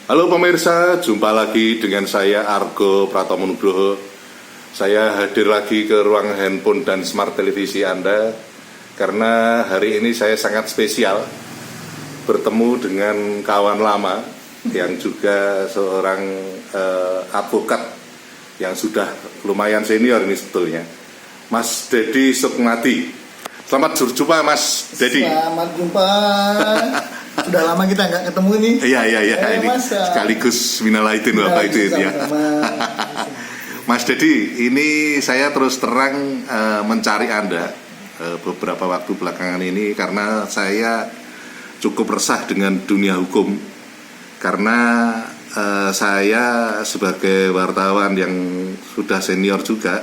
Halo pemirsa, jumpa lagi dengan saya Argo Pratomo Nugroho. Saya hadir lagi ke ruang handphone dan smart televisi Anda karena hari ini saya sangat spesial bertemu dengan kawan lama yang juga seorang advokat yang sudah lumayan senior ini sebetulnya, Mas Dedi Sukmadi. Selamat berjumpa Mas Dedi. Selamat jumpa. Sudah lama kita nggak ketemu nih. Iya. Ini sekaligus minal aidin Bapak itu ya. Mas Dedi, ini saya terus terang mencari Anda beberapa waktu belakangan ini karena saya cukup resah dengan dunia hukum. Karena saya sebagai wartawan yang sudah senior juga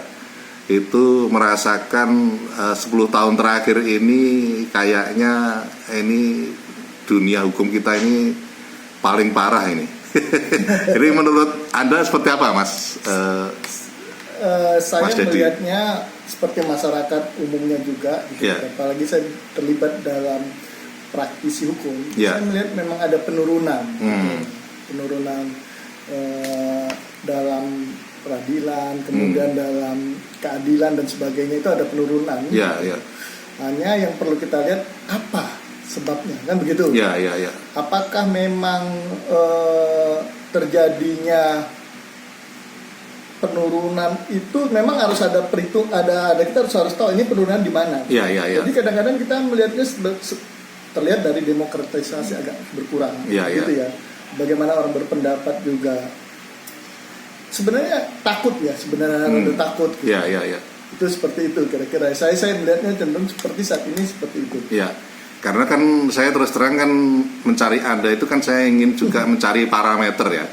itu merasakan 10 tahun terakhir ini kayaknya ini dunia hukum kita ini paling parah ini. Jadi menurut Anda seperti apa, Mas? Saya Mas Dedi melihatnya seperti masyarakat umumnya juga, gitu. Yeah. Apalagi saya terlibat dalam praktisi hukum. Yeah. Saya melihat memang ada penurunan, penurunan dalam peradilan, kemudian dalam keadilan dan sebagainya itu ada penurunan. Yeah. Hanya yang perlu kita lihat apa sebabnya, kan begitu? Ya. Apakah memang terjadinya penurunan itu memang harus ada perhitung, ada kita harus tahu ini penurunan di mana. Ya. Jadi kadang-kadang kita melihatnya terlihat dari demokratisasi agak berkurang, gitu ya. Bagaimana orang berpendapat juga sebenarnya takut ya, sebenarnya takut. Gitu. Ya. Itu seperti itu kira-kira. Saya melihatnya cenderung seperti saat ini seperti itu. Ya. Karena kan saya terus terang kan mencari Anda itu kan saya ingin juga mencari parameter ya.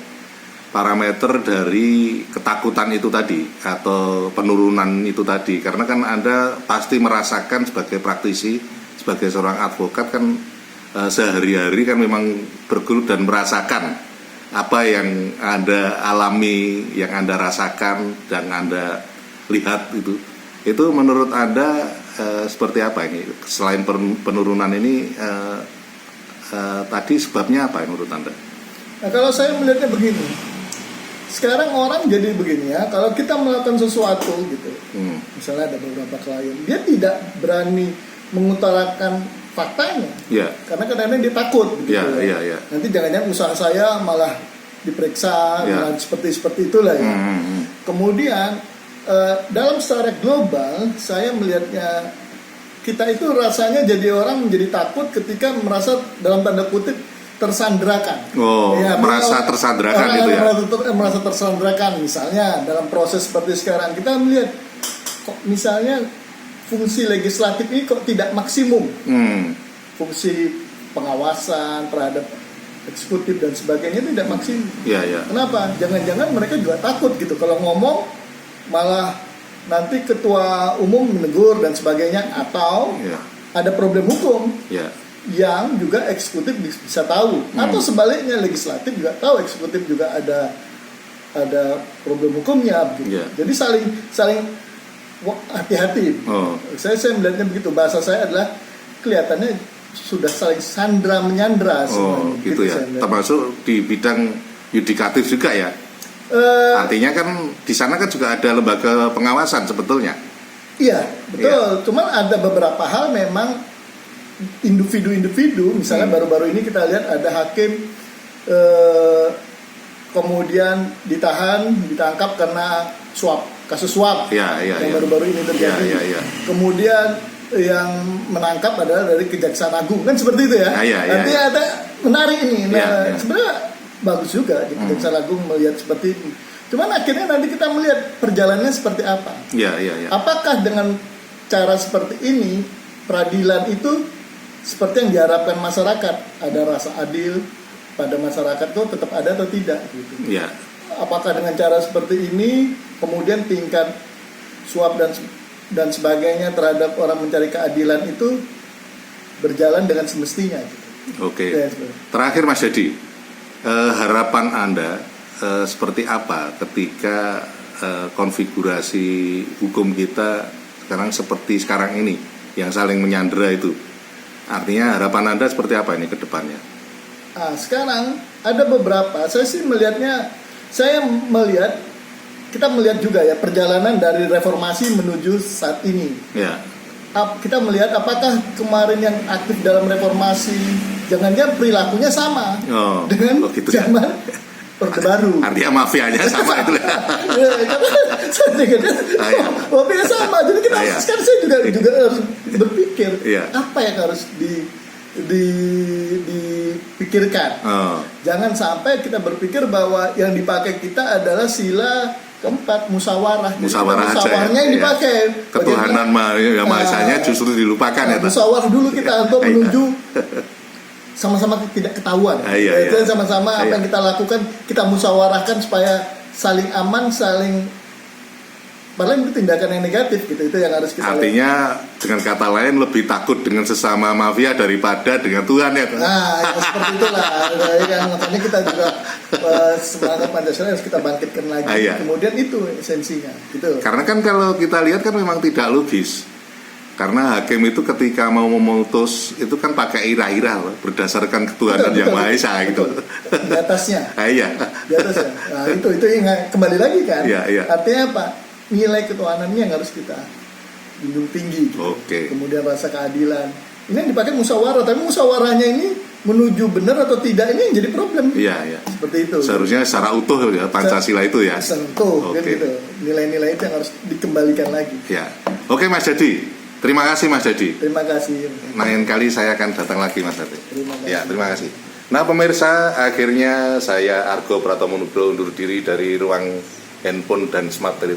Parameter dari ketakutan itu tadi atau penurunan itu tadi. Karena kan Anda pasti merasakan sebagai praktisi, sebagai seorang advokat kan sehari-hari kan memang bergelut dan merasakan apa yang Anda alami, yang Anda rasakan dan Anda lihat itu menurut Anda seperti apa ini? Selain penurunan ini tadi sebabnya apa menurut Anda? Nah, kalau saya melihatnya begini, sekarang orang jadi begini ya, kalau kita melakukan sesuatu gitu, misalnya ada beberapa klien, dia tidak berani mengutarakan faktanya, karena kadang-kadang dia takut, gitu ya. Nanti jangan-jangan usaha saya malah diperiksa, malah seperti itulah ya. Kemudian dalam secara global, saya melihatnya kita itu rasanya jadi orang menjadi takut ketika merasa dalam tanda kutip tersandrakan. Merasa tersandrakan itu ya. Merasa tersandrakan, misalnya dalam proses seperti sekarang kita melihat kok misalnya fungsi legislatif ini kok tidak maksimum. Fungsi pengawasan terhadap eksekutif dan sebagainya tidak maksimum. Kenapa? Jangan-jangan mereka juga takut gitu kalau ngomong malah nanti ketua umum menegur dan sebagainya, atau ada problem hukum yang juga eksekutif bisa tahu, atau sebaliknya legislatif juga tahu, eksekutif juga ada problem hukumnya gitu. Jadi saling hati-hati. Saya melihatnya begitu. Bahasa saya adalah kelihatannya sudah saling sandra menyandra semuanya. Gitu ya. Termasuk di bidang yudikatif juga ya. Artinya kan di sana kan juga ada lembaga pengawasan sebetulnya. Iya, betul. Cuman ada beberapa hal memang individu-individu, misalnya baru-baru ini kita lihat ada hakim kemudian ditangkap karena kasus suap yang baru-baru ini terjadi. Kemudian yang menangkap adalah dari Kejaksaan Agung, kan seperti itu ya. Nanti ada menarik ini. Sebenarnya bagus juga di Kejaksaan Agung melihat seperti ini. Cuman akhirnya nanti kita melihat perjalanannya seperti apa. Apakah dengan cara seperti ini peradilan itu seperti yang diharapkan masyarakat, ada rasa adil pada masyarakat itu tetap ada atau tidak gitu. Apakah dengan cara seperti ini kemudian tingkat suap dan sebagainya terhadap orang mencari keadilan itu berjalan dengan semestinya gitu. Terakhir Mas Dedi, harapan Anda seperti apa ketika konfigurasi hukum kita sekarang seperti sekarang ini yang saling menyandera itu? Artinya harapan Anda seperti apa ini ke depannya? Nah, sekarang ada beberapa, kita melihat juga ya perjalanan dari reformasi menuju saat ini. Ya. Kita melihat apakah kemarin yang aktif dalam reformasi jangan-jangan perilakunya sama dengan gitu zaman Orde Baru. Artinya mafianya sama itu. Ya, mafianya sama. Jadi kita sekarang saya juga harus berpikir apa yang harus dipikirkan. Jangan sampai kita berpikir bahwa yang dipakai kita adalah sila keempat, musyawarah. Musyawarahnya yang dipakai. Ketuhanan yang mahasanya justru dilupakan ya. Musyawarah dulu kita untuk menuju sama-sama tidak ketahuan. Sama-sama apa yang kita lakukan kita musyawarahkan supaya saling aman, padahal itu tindakan yang negatif gitu. Itu yang harus kita artinya lihat. Dengan kata lain lebih takut dengan sesama mafia daripada dengan Tuhan ya. Nah, ya, seperti itulah. Makanya kita juga semangat Pancasila harus kita bangkitkan lagi. Kemudian itu esensinya. Gitu. Karena kan kalau kita lihat kan memang tidak logis. Karena hakim itu ketika mau memutus itu kan pakai ira-ira berdasarkan ketuhanan yang Maha Esa gitu. Di atasnya. Di atasnya. Nah, itu yang kembali lagi kan. Artinya apa? Nilai ketuhanannya yang harus kita junjung tinggi. Gitu. Kemudian rasa keadilan. Ini yang dipakai musyawarah, tapi musyawarahnya ini menuju benar atau tidak ini yang jadi problem. Seperti itu. Seharusnya secara utuh ya Pancasila itu ya. Sentuh gitu. Nilai-nilai itu yang harus dikembalikan lagi. Oke Mas Dadi. Terima kasih Mas Dadi. Terima kasih. Lain kali saya akan datang lagi Mas Dadi. Terima kasih. Nah pemirsa, akhirnya saya Argo Pratomo Nugroho undur diri dari ruang handphone dan smart telepon.